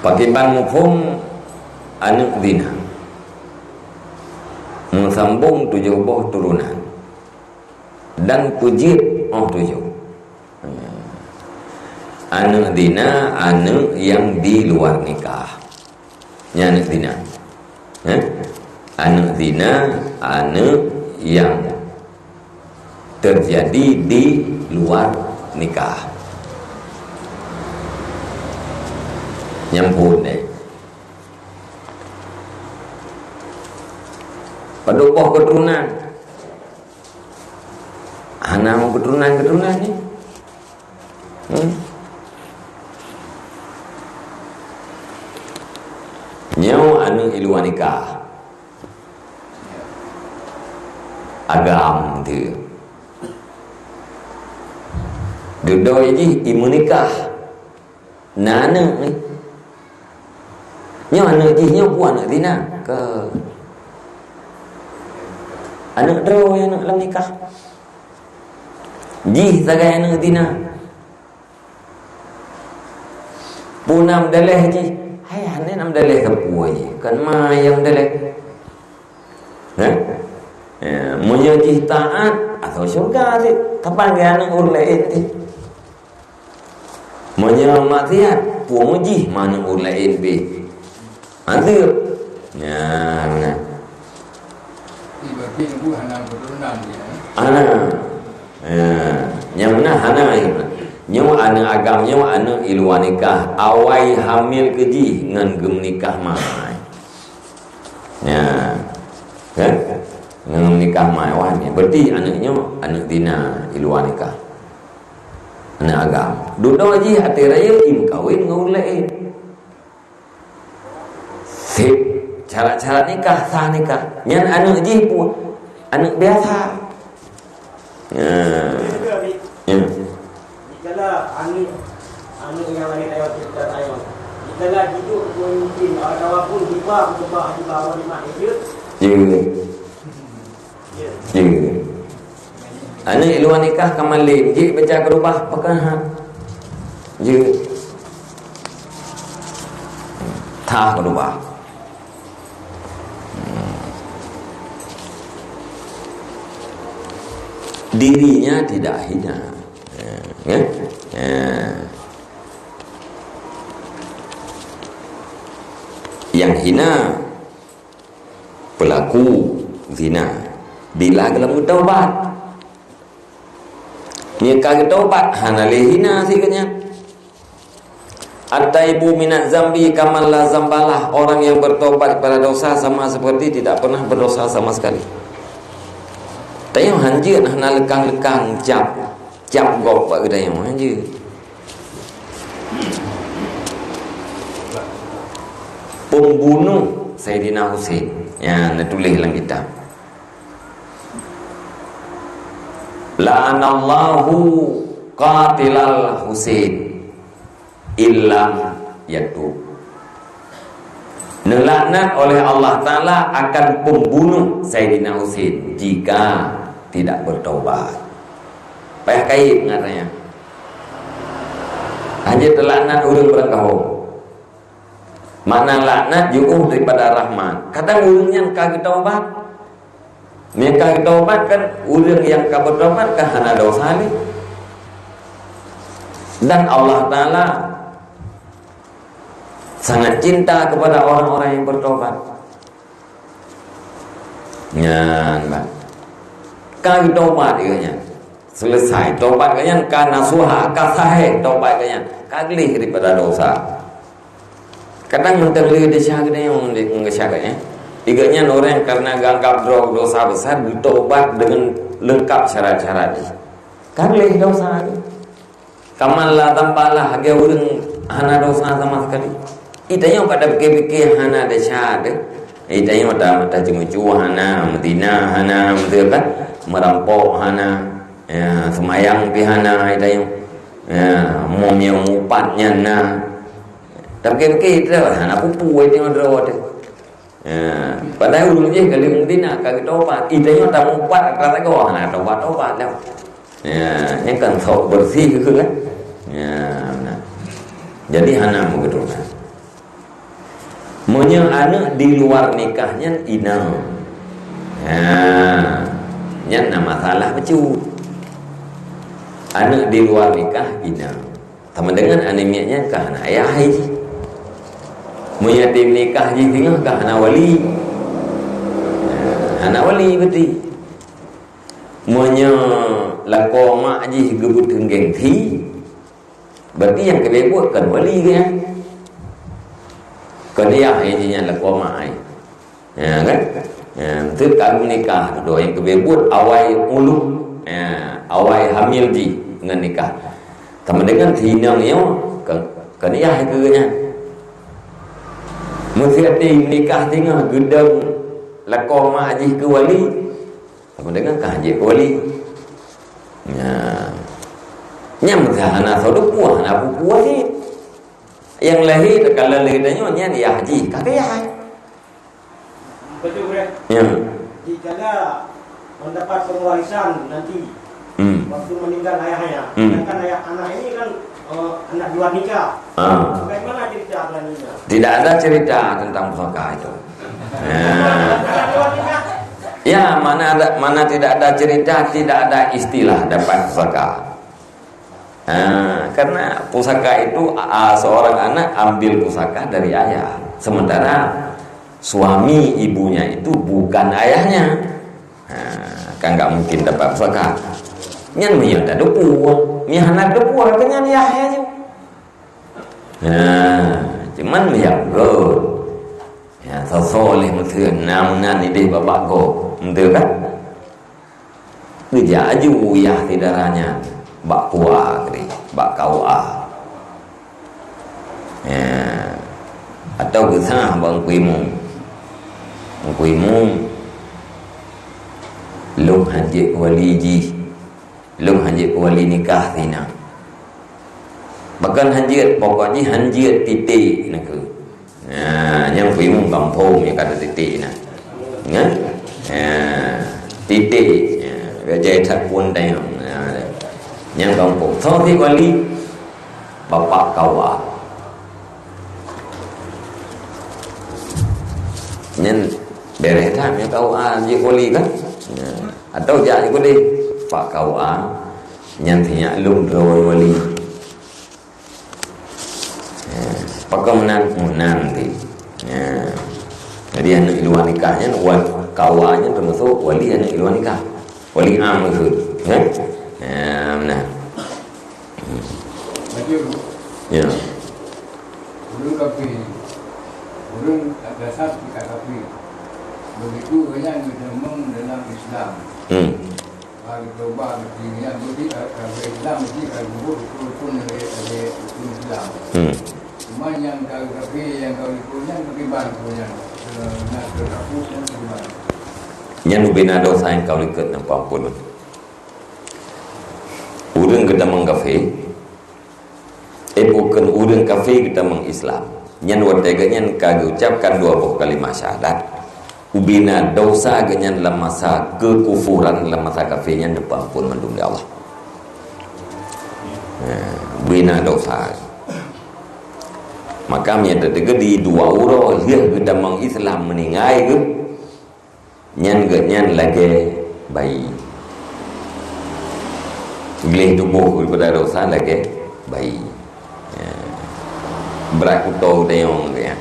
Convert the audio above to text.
Pakiban mukhum anak zina sambung 7 buah turunan dan pujit 7. Anak zina anak yang di luar nikah. Nya anak zina. Anak zina anak yang terjadi di luar nikah. Nyampun deh. Pada buah keturunan. Anak mau keturunan ni. Nyau anu iluan nikah. Agam tu. Duduk je imu nikah. Nana ni. Nyau anak je nyau buat anak zina ke anak draw yang anak dalam nikah. Ji sagai anak zina. Punam daleh je. Hai ane nam daleh kapua je. Kan ma yang daleh. Munyo ji taat atau syurga je. Tapan ke anak urlain je. Munyo maksiat puang ji mana urlain be. Ada. Ya, nah. Berarti ibu anak keturunan dia. Anak. Yang mana anak itu? Nyawa anak agam, nyawa anak iluan nikah. Awai hamil keji ngan gem nikah mai. Ya. Kan? Ngan nikah mai wahnya. Berarti anaknya anak zina iluan nikah. Anak agam. Duduk aji hati raya im kawin ngulain. Sip. Cara-cara nikah, sah nikah. Yang anak je pun anak biasa. Jikalau anak yang lain lewat kita tayang. Jikalau hidup pun mungkin ada pun tiba awal lima itu. Ya. Anak iluan nikah kamali je baca kerubah pakai ha. Je. Tah kerubah. Dirinya tidak hina. Yang hina pelaku zina bila dalam taubat. Ni kagak taubat hana le hina sikanya. At-taibu minaz zambi kaman la zambalah. Orang yang bertobat pada dosa sama seperti tidak pernah berdosa sama sekali. Tayang hanjir hana lekang-lekang cap gok buat kedai yang hanjir. Pembunuh Sayyidina Husain yang ditulis dalam kitab. La'anallahu qatilal Husain illam yatub. Nelaknat oleh Allah Ta'ala akan pembunuh Sayyidina Husain jika tidak bertaubat. Payah kait ngaranya. Hanya terlaknat urang berangkau. Mana laknat jauh daripada rahmat. Kadang urang yang kagak taubat. Yang kagak taubat kan urang yang kagak bertaubat kan hana dosa ni. Dan Allah Ta'ala sangat cinta kepada orang-orang yang bertobat. Nyan, kagak taubat dia. Selesai taubat kalian karena suha kasahe taubat kalian kaglih daripada dosa. Kadang menterli di syagnya yang mengesyagatnya. Iganya orang karena ganggap dosa besar bertobat dengan lengkap syarat-syaratnya. Kaglih dosa itu. Kamallah tambalah hage urang hana dosa sama sekali. Itanya pada fikir-fikir hana ada syarat. Itanya mata cuma hana Madinah hana kan merampok hana ya, semayang pihana itanya mau yang upatnya nah. Tapi itu hana pupu itu ngadrawat. Padahal ulunnya kali Madinah kagak tobat. Itanya tak upat kata kau hana tobat dah. Yang kan sok bersih gitu kan. Jadi hana begitu kan. Monya anak di luar nikahnya ina. Nya nama masalah becut. Anak di luar nikah ina. Sama dengan anemia kah anak ayah haji. Monya tim nikah je tengah kah anak wali. Anak wali berarti. Monya lako mak je gebut henggeng thi. Berarti yang kena buat kan wali ke yang? Kena hajinya lako mak ai. Ya kan? Itu kami nikah tu yang kebebut awai ulu, awai hamil ji dengan nikah. Sama dengan tinang yo, kena ke nya. Mesti ada nikah tengah gedang lako mak ji ke wali. Sama dengan kah ji ke wali. Nyam anak saudara puah, anak puah ni. Yang lahir kalau lahirnya nya dia haji, kakek ya. Betul bre. Ya. Jika mendapat pewarisan nanti waktu meninggal ayahnya, kan ayah anak ini kan anak di luar nikah. Bagaimana cerita selanjutnya? Tidak ada cerita tentang pusaka itu. Ya, mana tidak ada cerita, tidak ada istilah dapat pusaka. Karena pusaka itu seorang anak ambil pusaka dari ayah, sementara suami ibunya itu bukan ayahnya. Kan nggak mungkin dapat pusaka. Nyan mia ada dua, mia anak dua kan ayah aja. Cuman mia go, ya soleh mungkin namunan ide bapak go, betul kan? Dia aju ya tidarannya. Bak puah kali, bak kawa. Atau gesah bang kuimu, lung hanjik wali ji, lung hanjik wali nikah tina. Bahkan hanjit, pokoknya hanjit titik nak ke. Yang kuimu kampung yang kata titik nak, titik. Gajah tak pun tayang. Yang kampung Sofi wali bapak kawa nyen beretan yang kawa je wali kan atau jadi wali pak kawa nyen tinya lung roy wali pakamenan nanti jadi anak luar nikahnya kawanya termasuk wali anak luar nikah wali am itu kan. Nah. Ya. Urung kafe, urung ada satu kafe. Begitu banyak memang dalam Islam. Kalau coba begini, jadi kafe Islam mesti kalau rukun ada Islam. Cuma yang kalau kafe yang kalau punya bagaimana punya nak terhapus dan bagaimana. Yang bina dosa yang kau ikut nampak pun. Urang kita mengkafe, bukan urang kafe kita mengislam. Nyan warteganya kagak ucapkan 20 kalimat syahadat. Ubina dosa ganyan dalam masa kekufuran dalam masa kafenya depan pun mendung di Allah. Bina dosa. Maka dia terdekat di 2 uro dia kita mengislam meningai ke. Nyan ganyan lagi bayi. Gelih tubuh daripada dosa lagi bayi. Berat kuto tayong ya.